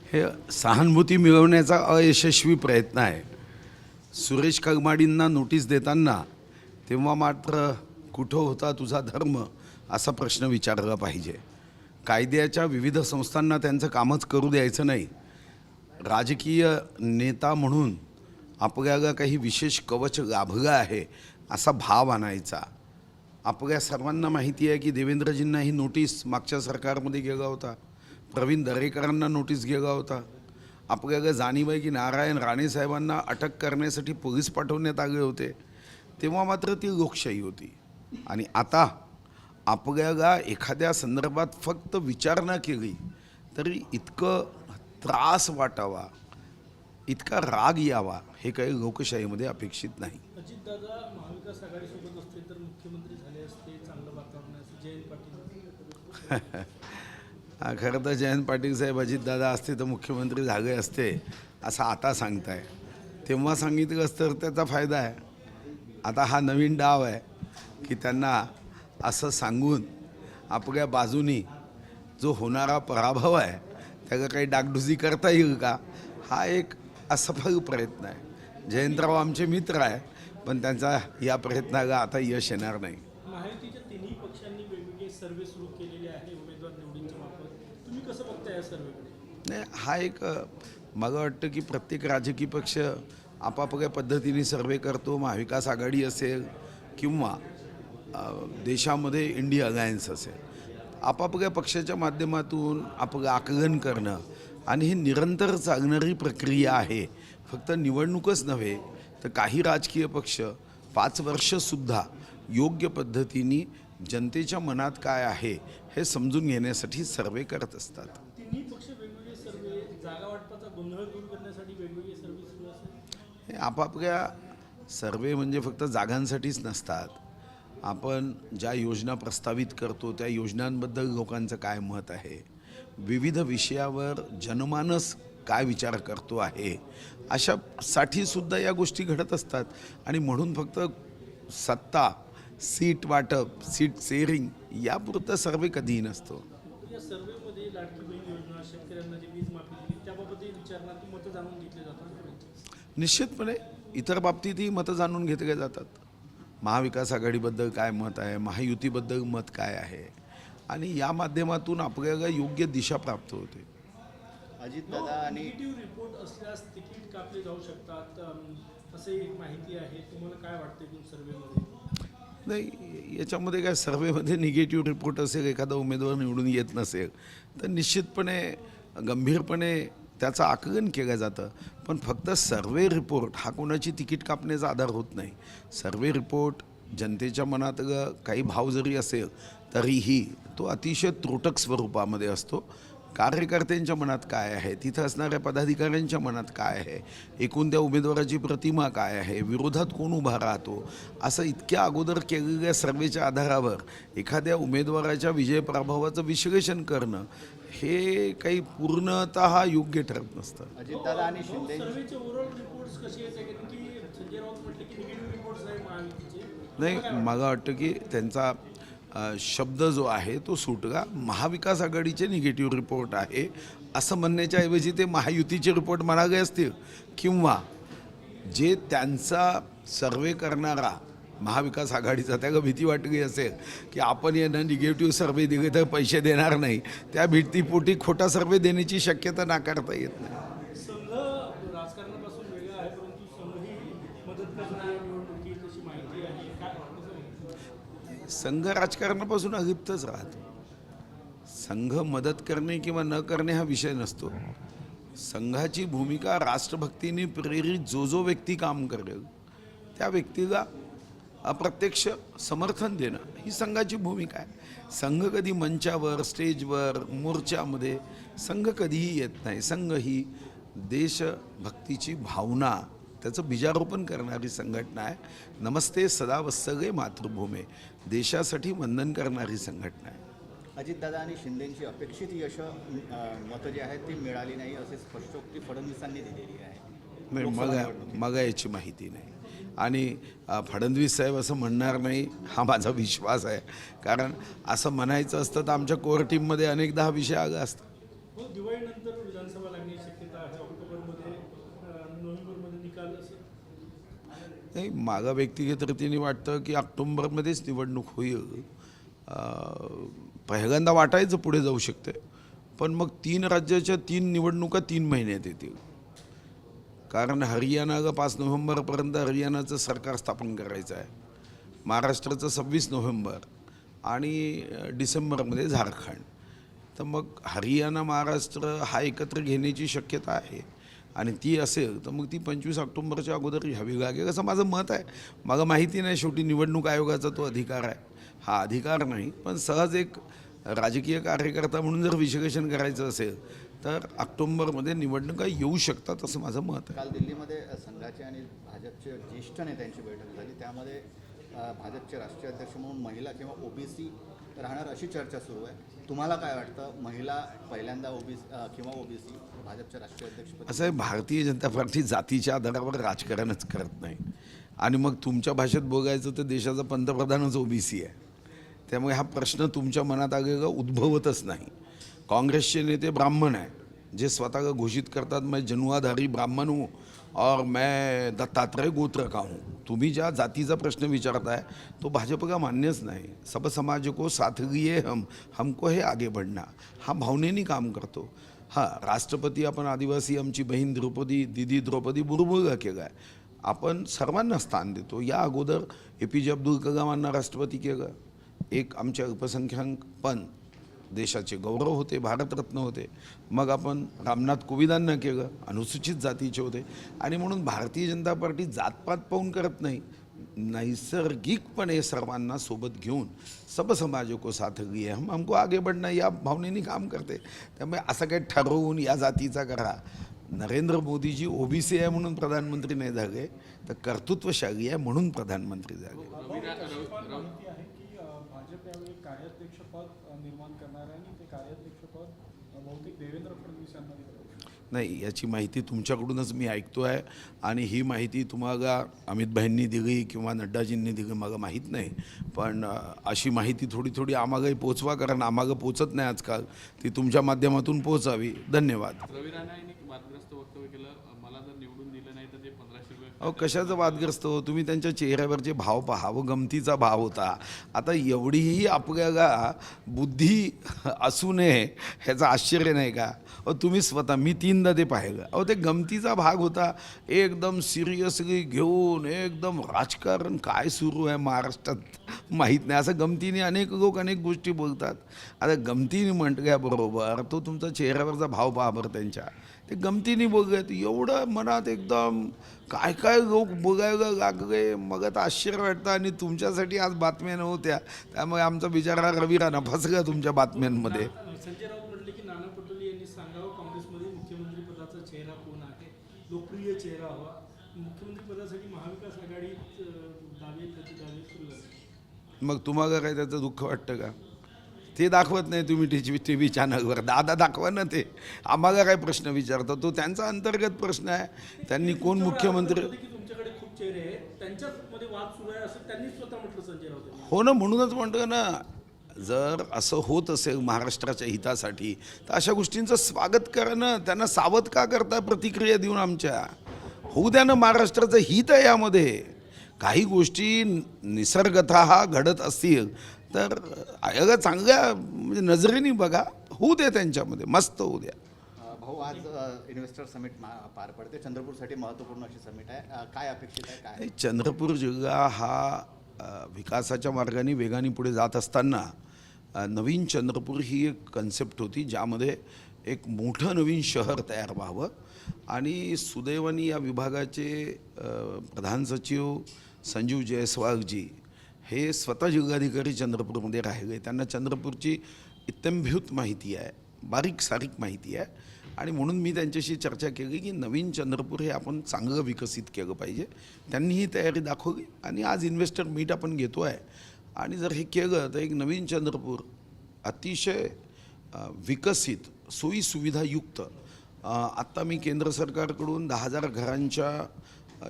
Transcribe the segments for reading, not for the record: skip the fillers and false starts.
हे सहानुभूती मिळवण्याचा अयशस्वी प्रयत्न आहे। सुरेश कगमाडींना नोटीस देताना तेव्हा मात्र कुठं होता तुझा धर्म असा प्रश्न विचारला पाहिजे। कायद्याच्या विविध संस्थांना त्यांचं कामच करू द्यायचं नाही। राजकीय नेता म्हणून आपल्याला काही विशेष कवच लाभलं आहे असा भाव आणायचा। आपल्या सर्वांना माहिती आहे की देवेंद्रजींना ही नोटीस मागच्या सरकारमध्ये गेला होता, प्रवीण दरेकरांना नोटीस गेला होता। आपल्याला जाणीव आहे की नारायण राणे साहेबांना अटक करण्यासाठी पोलीस पाठवण्यात आले होते, तेव्हा मात्र ती लोकशाही होती। आणि आता आपल्याला एखाद्या संदर्भात फक्त विचारणा केली तरी इतकं त्रास वाटावा, इतका राग यावा हे काही लोकशाहीमध्ये अपेक्षित नाही। अजितदादा महाविकास आघाडीसोबत असते तर मुख्यमंत्री झाले असते, चांगलं वातावरण असते। जयंत पाटील खरं तर जयंत पाटील साहेब अजितदादा असते तर मुख्यमंत्री झाले असते असं आता सांगताय। तेव्हा सांगितलं असतं तर त्याचा फायदा आहे। आता हा नवीन डाव आहे की त्यांना असं सांगून आपल्या बाजूनी जो होणारा पराभव आहे त्याला काही डागडुजी करता येईल का, हा एक असफल प्रयत्न आहे। जयंतराव आमचे मित्र आहे, पण त्यांचा या प्रयत्नाला आता यश येणार नाही। महायुतीच्या तिन्ही पक्षांनी वेगवेगळे सर्वे सुरू केलेले आहे उमेदवार निवडींच्या बाबत, तुम्ही कसं बघता या सर्वेकडे? नाही, हा एक मला वाटतं की प्रत्येक राजकीय पक्ष आपापल्या पद्धतीने सर्वे करतो। महाविकास आघाडी असेल किंवा देशामध्ये इंडिया अलायन्स असेल, आपापल्या पक्षाच्या माध्यमातून आपलं आकलन करणं आणि ही निरंतर चालणारी प्रक्रिया आहे। फक्त निवडणूकच नव्हे तर काही राजकीय पक्ष 5 वर्षसुद्धा योग्य पद्धतीने जनतेच्या मनात काय आहे हे समजून घेण्यासाठी सर्वे करत असतात। तिन्ही पक्ष वेगवेगळे सर्वे, जागा वाटपाचा गोंधळ दूर करण्यासाठी वेगवेगळे सर्वे सुरू असेल। हे आपापल्या सर्वे म्हणजे फक्त जागांसाठीच नसतात। आपण ज्या योजना प्रस्तावित करतो त्या योजनांबद्दल लोकांचं काय मत आहे, विविध विषयावर जनमानस काय विचार करतो आहे, अशासाठी सुद्धा या गोष्टी घडत असतात। आणि म्हणून फक्त सत्ता, सीट वाटप, सीट शेअरिंग यापुरतं सर्वे कधीही नसतो। या सर्वेमध्ये लाडकी बहीण योजना, शेतकऱ्यांना जी वीज माफी दिली त्याबाबतही विचारणार, मतं जाणून घेतले जातात। निश्चितपणे इतर बाबतीतही मतं जाणून घेतले जातात। महाविकास आघाडीबद्दल काय मत आहे, महायुतीबद्दल मत काय आहे, आणि या माध्यमातून आपल्याला योग्य दिशा प्राप्त होते। अजितदादा आणि निगेटिव्ह रिपोर्ट असल्यास तिकीट कापले जाऊ शकतात असे एक माहिती आहे, तुम्हाला काय वाटते सर्वेमध्ये? नाही, याच्यामध्ये काय सर्वेमध्ये निगेटिव्ह रिपोर्ट असेल, एखादा उमेदवार निवडून येत नसेल तर निश्चितपणे गंभीरपणे त्याचं आकलन केलं जातं। पण फक्त सर्वे रिपोर्ट हा कोणाची तिकीट कापण्याचा आधार होत नाही। सर्वे रिपोर्ट जनतेच्या मनात काही भाव जरी असेल तरीही तो अतिशय त्रोटक स्वरूपामध्ये असतो। कार्यकर्त्यांच्या मनात काय आहे, तिथं असणाऱ्या पदाधिकाऱ्यांच्या मनात काय आहे, एकूण त्या उमेदवाराची प्रतिमा काय आहे, विरोधात कोण उभा राहतो, असं इतक्या अगोदर केलेल्या सर्वेच्या आधारावर एखाद्या उमेदवाराच्या विजय पराभवाचं विश्लेषण करणं हे काही पूर्णतः योग्य ठरत नसतं। अजितदादा आणि शिंदे सर्वेचे ओव्हरऑल रिपोर्ट्स कसे आहेत? कारण की संजय राऊत म्हटले की निगेटिव्ह रिपोर्ट्स आहे महायुतीचे। नाही, मला वाटतं की त्यांचा शब्द जो आहे तो सुटका महाविकास आघाडीचे निगेटिव्ह रिपोर्ट आहे असं म्हणण्याच्या ऐवजी ते महायुतीचे रिपोर्ट म्हणाले असतील, किंवा जे त्यांचा सर्वे करणारा महाविकास आघाडीचा त्याला भीती वाटली असेल की आपण यांना निगेटिव्ह सर्वे दिले तर पैसे देणार नाही, त्या भीतीपोटी खोटा सर्वे देण्याची शक्यता नाकारता येत नाही। संघ राजकारणापासून वेगळा आहे, परंतु संघही मदत करणार निवडणुकीत अशी माहिती आहे। काय वाटतं? संघ राजकारणापासून अलिप्तच राहतो। संघ मदत करणे किंवा न करणे हा विषय नसतो। संघाची भूमिका राष्ट्रभक्तीने प्रेरित जो व्यक्ती काम करेल त्या व्यक्तीला अप्रत्यक्ष समर्थन देणं ही संघाची भूमिका आहे। संघ कधी मंचावर, स्टेजवर, मोर्चामध्ये संघ कधीही येत नाही। संघ ही देशभक्तीची भावना, त्याचं बीजारोपण करणारी संघटना आहे। नमस्ते सदा वत्सले मातृभूमे, देशासाठी वंदन करणारी संघटना आहे। अजितदादा आणि शिंदेची अपेक्षित यश मतं जी आहेत ती मिळाली नाही असे स्पष्टोक्ती फडणवीसांनी दिलेली आहे। नाही, मग याची माहिती नाही, आणि फडणवीस साहेब असं म्हणणार नाही हा माझा विश्वास आहे। कारण असं म्हणायचं असतं तर आमच्या कोर टीममध्ये अनेकदा हा विषय आला असता। दिवाळीनंतर विधानसभा लागणे काही शक्यता आहे ऑक्टोबरमध्ये नोव्हेंबरमध्ये निकाल असेल? नाही, मला व्यक्तिगत रीतीने वाटतं की ऑक्टोबरमध्येच निवडणूक होईल. पहिल्यांदा वाटायचं पुढे जाऊ शकते, पण मग 3 राज्याच्या 3 निवडणुका 3 महिन्यात येतील. कारण हरियाणाला 5 नोव्हेंबरपर्यंत हरियाणाचं सरकार स्थापन करायचं आहे, महाराष्ट्राचं 26 नोव्हेंबर आणि डिसेंबरमध्ये झारखंड. तर मग हरियाणा महाराष्ट्र हा एकत्र घेण्याची शक्यता आहे आणि ती असेल तर मग ती 25 ऑक्टोबरच्या अगोदर घ्यावी लागेल असं माझं मत आहे. मला माहिती नाही, शेवटी निवडणूक आयोगाचा तो अधिकार आहे, हा अधिकार नाही. पण सहज एक राजकीय कार्यकर्ता म्हणून जर विश्लेषण करायचं असेल तर ऑक्टोबरमध्ये निवडणुका येऊ शकतात असं माझं मत आहे. काल दिल्लीमध्ये संघाचे आणि भाजपचे ज्येष्ठ नेत्यांची बैठक झाली. त्यामध्ये भाजपचे राष्ट्रीय अध्यक्ष म्हणून महिला किंवा ओबीसी राहणार अशी चर्चा सुरू आहे. तुम्हाला काय वाटतं, महिला पहिल्यांदा किंवा ओबीसी भाजपच्या राष्ट्रीय अध्यक्षपदी? असं आहे, भारतीय जनता पार्टी जातीच्या आधारावर राजकारणच करत नाही. आणि मग तुमच्या भाषेत बघायचं तर देशाचा पंतप्रधानच ओबीसी आहे. त्यामुळे हा प्रश्न तुमच्या मनात आलेला उद्भवतच नाही. काँग्रेसचे नेते ब्राह्मण आहे, जे स्वतःला घोषित करतात मैं जनुआधारी ब्राह्मण हूँ और मैं दत्तात्रेय गोत्र का हूँ. तुम्ही ज्या जातीचा प्रश्न विचारताय तो भाजपला मान्यच नाही. सब समाज को साथ लिए हमको हे आगे बढ़ना, हा भावनेनी काम करतो. हां, राष्ट्रपती आपण आदिवासी आमची बहीण दीदी द्रौपदी मुर्मूला केला आहे. आपण सर्वांना स्थान देतो. या अगोदर APJ अब्दुल कलामांना राष्ट्रपती केलं. एक आमचे अल्पसंख्याक पण देशाचे गौरव होते, भारतरत्न होते. मग आपण रामनाथ कोविंदांना केलं, अनुसूचित जातीचे होते. आणि म्हणून भारतीय जनता पार्टी जातपात पाहून करत नाही, नैसर्गिकपणे सर्वांना सोबत घेऊन सब समाज को साथ लिए हमको आगे बढ़ना या भावनेनी काम करते. त्यामुळे असं काही ठरवून या जातीचा करा. नरेंद्र मोदीजी ओबीसी आहे म्हणून प्रधानमंत्री नाही झाले, तर कर्तृत्वशाली आहे म्हणून प्रधानमंत्री झाले. माहिती आहे की भाजप यावेळी कार्याध्यक्षपद निर्माण करणार आहे आणि ते कार्याध्यक्षपद बहुतेक देवेंद्र फडणवीस यांना दिलं. नाही, याची माहिती तुमच्याकडूनच मी ऐकतो आहे आणि ही माहिती तुम्हाला अमित भाईंनी दिली किंवा नड्डाजींनी दिली मला माहीत नाही. पण अशी माहिती थोडी थोडी आम्हालाही पोचवा, कारण आम्हाला पोचत नाही आजकाल. ती तुमच्या माध्यमातून पोचावी. धन्यवाद. रवी राणांनी वादग्रस्त वक्तव्य केलं, मला जर निवडून दिलं नाही तर ते 1500 रुपये. अहो, कशाचं वादग्रस्त हो? तुम्ही त्यांच्या चेहऱ्यावरचे भाव पहा, व गमतीचा भाव होता. आता एवढीही आपल्याला बुद्धी असू नये ह्याचं आश्चर्य नाही का? अहो, तुम्ही स्वतः, मी 3दा ते पाहिलं. अहो, ते गमतीचा भाग होता. एकदम सिरियसली घेऊन एकदम राजकारण काय सुरू आहे महाराष्ट्रात माहीत नाही, असं गमतीने अनेक लोक अनेक गोष्टी बोलतात. आता गमतीने म्हटल्याबरोबर तो तुमचा चेहऱ्यावरचा भाव पहा बरं त्यांच्या. ते गमतीने बोलत एवढं मनात एकदम काय काय लोक बघायला लागले. मग आता आश्चर्य वाटतं. आणि तुमच्यासाठी आज बातम्या नव्हत्या, त्यामुळे आमचा बिचारा रवी राणा फसला तुमच्या बातम्यांमध्ये. संजय राऊत म्हटले की नाना पटोले यांनी सांगावं काँग्रेसमध्ये मुख्यमंत्री पदाचा चेहरा कोण आहे, लोकप्रिय चेहरा हवा. मुख्यमंत्री पदासाठी महाविकास आघाडी दावे प्रतिदावे सुरू झाले. मग तुम्हाला काय त्याचं दुःख वाटतं का? ते दाखवत नाही तुम्ही TV चॅनलवर. दादा दाखवा ना ते. आम्हाला काय प्रश्न विचारता, तो त्यांचा अंतर्गत प्रश्न आहे. त्यांनी कोण मुख्यमंत्री. की तुमच्याकडे खूप चेहरे आहेत, त्यांच्यामध्ये वाद सुरू आहे असं त्यांनी स्वतः म्हटलं संजय राऊत यांनी. हो ना, म्हणूनच म्हणतो ना, जर असं होत असेल महाराष्ट्राच्या हितासाठी तर अशा गोष्टींचं स्वागत करा ना. त्यांना सावध का करता प्रतिक्रिया देऊन? आमच्या होऊ द्या ना, महाराष्ट्राचं हित आहे यामध्ये. काही गोष्टी निसर्गतः घडत असतील तर आयोगा चांगल्या म्हणजे नजरेने बघा, होऊ द्या त्यांच्यामध्ये, मस्त होऊ द्या. भाऊ, आज इन्व्हेस्टर समिट पार पडते. चंद्रपूरसाठी महत्त्वपूर्ण अशी समिट आहे. काय अपेक्षित आहे, काय? चंद्रपूर जिल्हा हा विकासाच्या मार्गाने वेगाने पुढे जात असताना नवीन चंद्रपूर ही एक कन्सेप्ट होती, ज्यामध्ये एक मोठं नवीन शहर तयार व्हावं. आणि सुदैवाने या विभागाचे प्रधान सचिव संजीव जयस्वालजी हे स्वतः जिल्हाधिकारी चंद्रपूरमध्ये राहिले. त्यांना चंद्रपूरची इत्थंभूत माहिती आहे, बारीक सारीक माहिती आहे. आणि म्हणून मी त्यांच्याशी चर्चा केली की नवीन चंद्रपूर हे आपण चांगलं विकसित केलं पाहिजे. त्यांनी ही तयारी दाखवली आणि आज इन्व्हेस्टर मीट आपण घेतो आहे. आणि जर हे केलं तर एक नवीन चंद्रपूर अतिशय विकसित, सोयीसुविधायुक्त. आत्ता मी केंद्र सरकारकडून 10,000 घरांच्या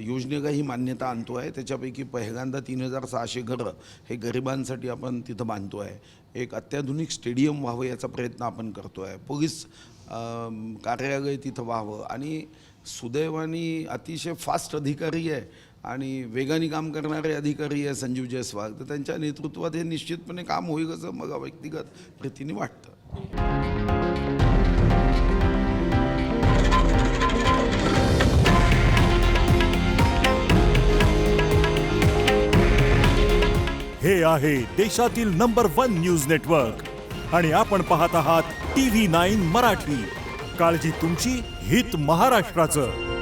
योजनेलाही मान्यता आणतो आहे. त्याच्यापैकी पहिल्यांदा 3,600 घरं हे गरिबांसाठी आपण तिथं बांधतो आहे. एक अत्याधुनिक स्टेडियम व्हावं याचा प्रयत्न आपण करतो आहे. पोलीस कार्यालय तिथं व्हावं. आणि सुदैवाने अतिशय फास्ट अधिकारी आहे आणि वेगाने काम करणारे अधिकारी आहे संजीव जयस्वाल, तर त्यांच्या नेतृत्वात हे निश्चितपणे काम होईल असं मला व्यक्तिगत प्रीतीने वाटतं. हे आहे देशातील नंबर 1 न्यूज नेटवर्क आणि आपण पाहत आहात TV9 मराठी. काळजी तुमची, हित महाराष्ट्राचं.